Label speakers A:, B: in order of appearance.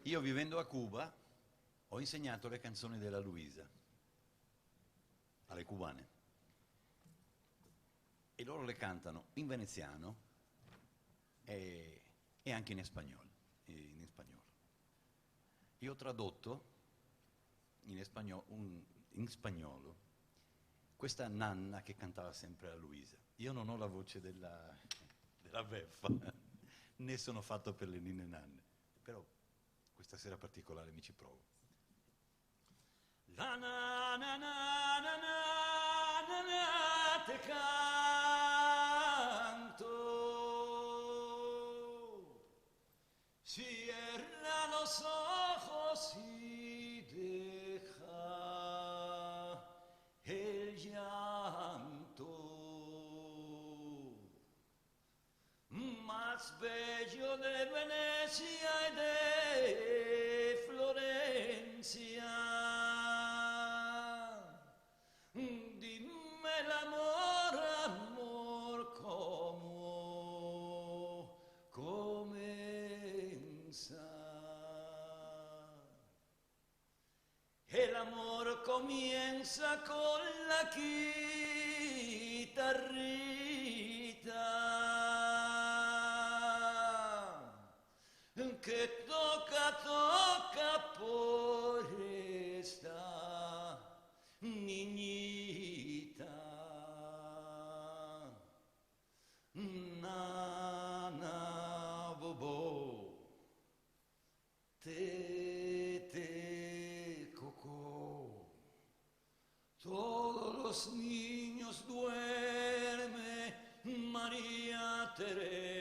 A: Io vivendo a Cuba ho insegnato le canzoni della Luisa alle cubane e loro le cantano in veneziano e anche in spagnolo. Io ho tradotto in spagnolo questa Nanna che cantava sempre a Luisa. Io non ho la voce della beffa, né sono fatto per le ninne nanne, però questa sera particolare mi ci provo. La na na na na na na na te canto, cierra los ojos y deja el llanto más bello de Venecia y de Florencia. Dime el amor, amor, cómo comienza. El amor comienza con la guitarrita que toca por esta niñita. Nana bobo, te coco. Todos los niños duermen, María Teresa.